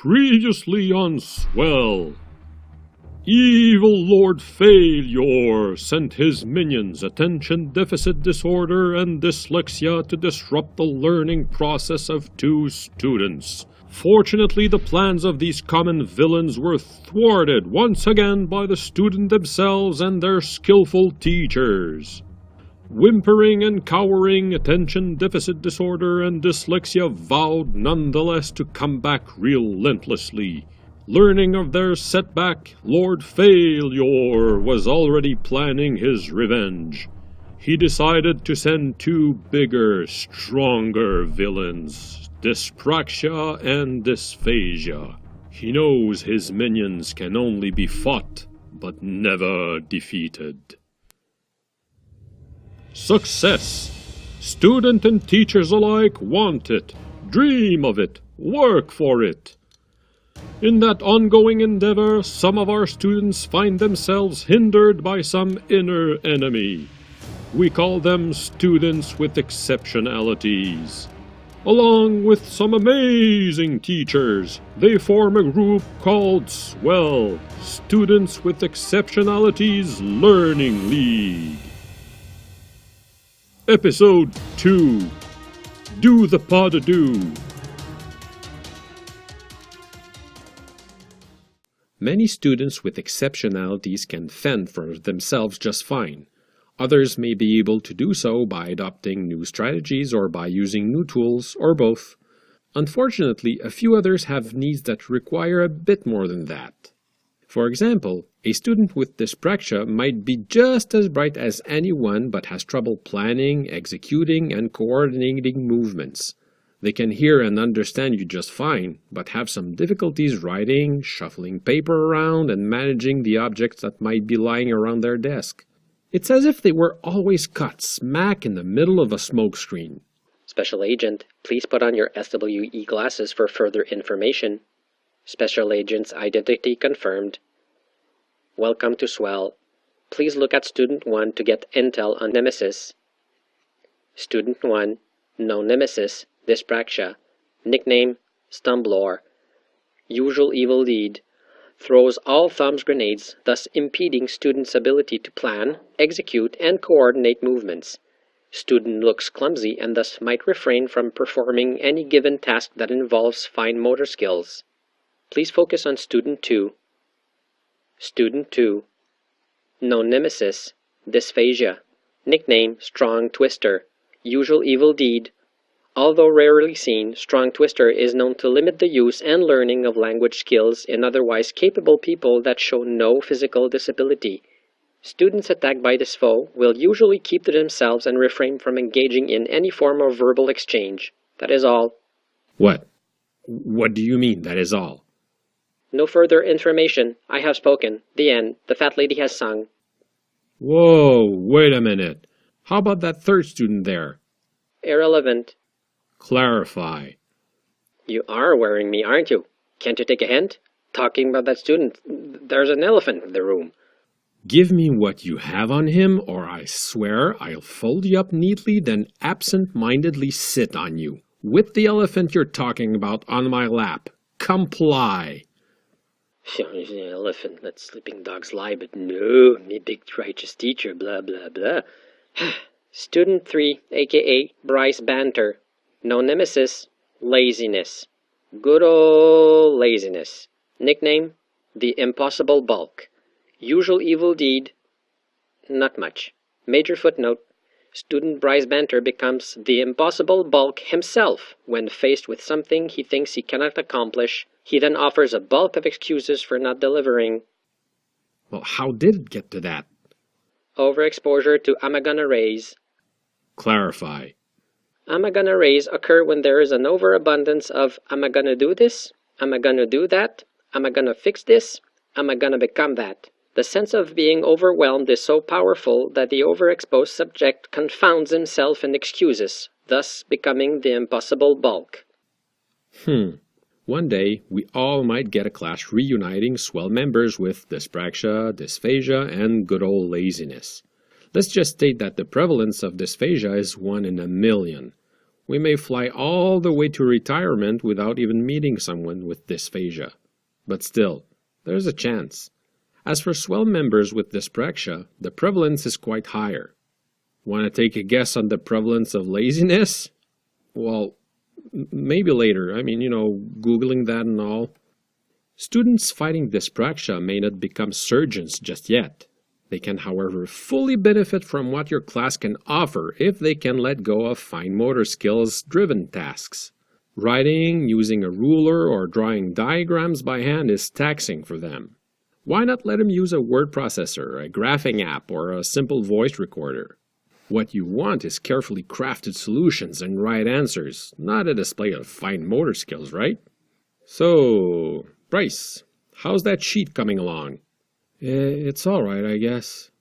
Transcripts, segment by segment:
Previously on Swell. Evil Lord Failure sent his minions attention deficit disorder and dyslexia to disrupt the learning process of two students. Fortunately, the plans of these common villains were thwarted once again by the students themselves and their skillful teachers. Whimpering and cowering, attention deficit disorder and dyslexia vowed nonetheless to come back relentlessly. Learning of their setback, Lord Failure was already planning his revenge. He decided to send two bigger, stronger villains, Dyspraxia and Dysphagia. He knows his minions can only be fought, but never defeated. Success! Student and teachers alike want it, dream of it, work for it. In that ongoing endeavor, some of our students find themselves hindered by some inner enemy. We call them students with exceptionalities. Along with some amazing teachers, they form a group called Swell, Students with Exceptionalities Learning League. Episode 2. Do the Pod-a-Do. Many students with exceptionalities can fend for themselves just fine. Others may be able to do so by adopting new strategies or by using new tools, or both. Unfortunately, a few others have needs that require a bit more than that. For example, a student with dyspraxia might be just as bright as anyone but has trouble planning, executing, and coordinating movements. They can hear and understand you just fine, but have some difficulties writing, shuffling paper around, and managing the objects that might be lying around their desk. It's as if they were always caught smack in the middle of a smoke screen. Special Agent, please put on your SWE glasses for further information. Special Agent's identity confirmed. Welcome to Swell. Please look at Student 1 to get intel on Nemesis. Student 1, no Nemesis, Dyspraxia. Nickname, Stumblor. Usual evil deed. Throws all thumbs grenades, thus impeding students' ability to plan, execute, and coordinate movements. Student looks clumsy and thus might refrain from performing any given task that involves fine motor skills. Please focus on Student 2. Student 2. No Nemesis, Dysphagia. Nickname, Strong Twister. Usual evil deed. Although rarely seen, Strong Twister is known to limit the use and learning of language skills in otherwise capable people that show no physical disability. Students attacked by this foe will usually keep to themselves and refrain from engaging in any form of verbal exchange. That is all. What? What do you mean, that is all? No further information. I have spoken. The end. The fat lady has sung. Whoa, wait a minute. How about that third student there? Irrelevant. Clarify. You are worrying me, aren't you? Can't you take a hint? Talking about that student, there's an elephant in the room. Give me what you have on him, or I swear I'll fold you up neatly, then absent-mindedly sit on you, with the elephant you're talking about on my lap. Comply. The elephant let sleeping dogs lie, but no, me big righteous teacher, blah, blah, blah. Student 3, a.k.a. Bryce Banter. No Nemesis, Laziness. Good ol' laziness. Nickname, The Impossible Bulk. Usual evil deed, not much. Major footnote, Student Bryce Banter becomes the Impossible Bulk himself when faced with something he thinks he cannot accomplish. He then offers a bulk of excuses for not delivering. Well, how did it get to that? Overexposure to Amagana rays. Clarify. Amagana rays occur when there is an overabundance of "am I gonna do this? Am I gonna do that? Am I gonna fix this? Am I gonna become that?" The sense of being overwhelmed is so powerful that the overexposed subject confounds himself in excuses, thus becoming the impossible bulk. One day, we all might get a class reuniting Swell members with dyspraxia, dysphagia, and good old laziness. Let's just state that the prevalence of dysphagia is 1 in a million. We may fly all the way to retirement without even meeting someone with dysphagia. But still, there's a chance. As for swell members with dyspraxia, the prevalence is quite higher. Want to take a guess on the prevalence of laziness? Well, maybe later. Googling that and all. Students fighting dyspraxia may not become surgeons just yet. They can, however, fully benefit from what your class can offer if they can let go of fine motor skills-driven tasks. Writing, using a ruler, or drawing diagrams by hand is taxing for them. Why not let them use a word processor, a graphing app, or a simple voice recorder? What you want is carefully crafted solutions and right answers, not a display of fine motor skills, right? So, Bryce, how's that sheet coming along? It's all right, I guess.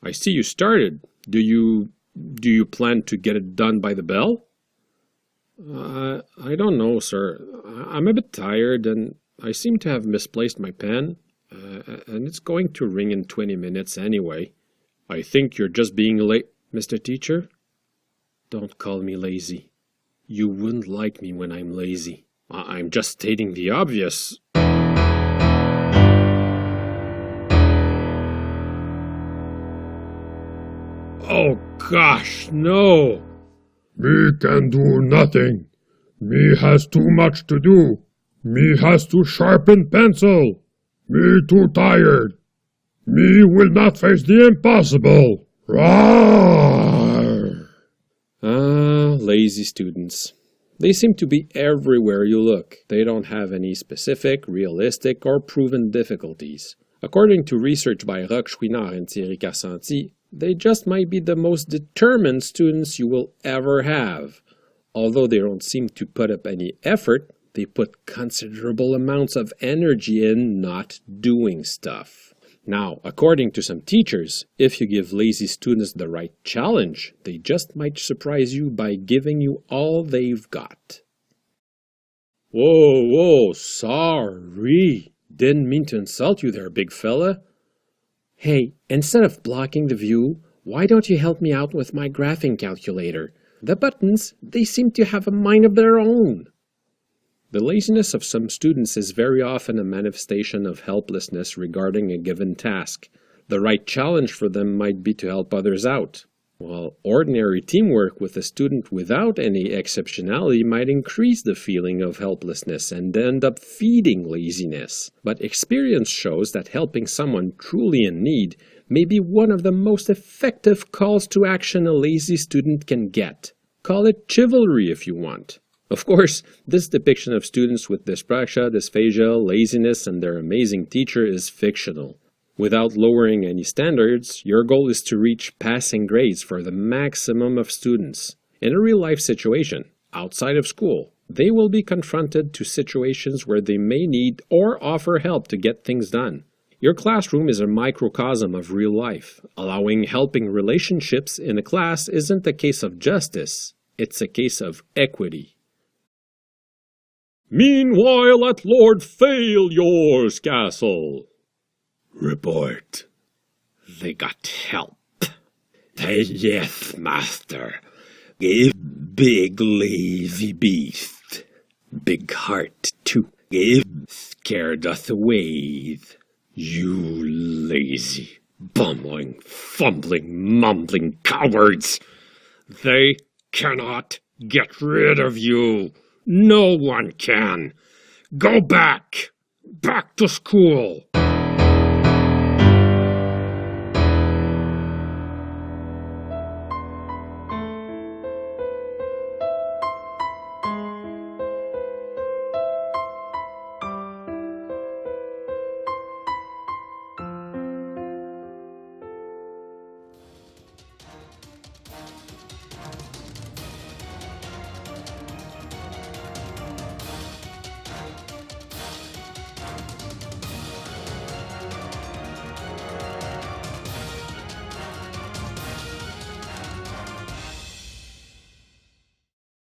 I see you started. Do you plan to get it done by the bell? I don't know, sir. I'm a bit tired, and I seem to have misplaced my pen, and it's going to ring in 20 minutes anyway. I think you're just being late, Mr. Teacher. Don't call me lazy. You wouldn't like me when I'm lazy. I'm just stating the obvious. Oh gosh, no! Me can do nothing. Me has too much to do. Me has to sharpen pencil. Me too tired. Me will not face the impossible. Roar! Lazy students. They seem to be everywhere you look. They don't have any specific, realistic, or proven difficulties. According to research by Roque-Chouinard and Thierry Carsanti, they just might be the most determined students you will ever have. Although they don't seem to put up any effort, they put considerable amounts of energy in not doing stuff. Now, according to some teachers, if you give lazy students the right challenge, they just might surprise you by giving you all they've got. Whoa, sorry. Didn't mean to insult you there, big fella. Hey, instead of blocking the view, why don't you help me out with my graphing calculator? The buttons, they seem to have a mind of their own. The laziness of some students is very often a manifestation of helplessness regarding a given task. The right challenge for them might be to help others out, while ordinary teamwork with a student without any exceptionality might increase the feeling of helplessness and end up feeding laziness. But experience shows that helping someone truly in need may be one of the most effective calls to action a lazy student can get. Call it chivalry if you want. Of course, this depiction of students with dyspraxia, dysphagia, laziness, and their amazing teacher is fictional. Without lowering any standards, your goal is to reach passing grades for the maximum of students. In a real-life situation, outside of school, they will be confronted to situations where they may need or offer help to get things done. Your classroom is a microcosm of real life. Allowing helping relationships in a class isn't a case of justice, it's a case of equity. Meanwhile at Lord Failure's castle. Report. They got help. Yes, master. Give big lazy beast. Big heart, too. Give scared us away. You lazy, bumbling, fumbling, mumbling cowards. They cannot get rid of you. No one can. Go back. Back to school.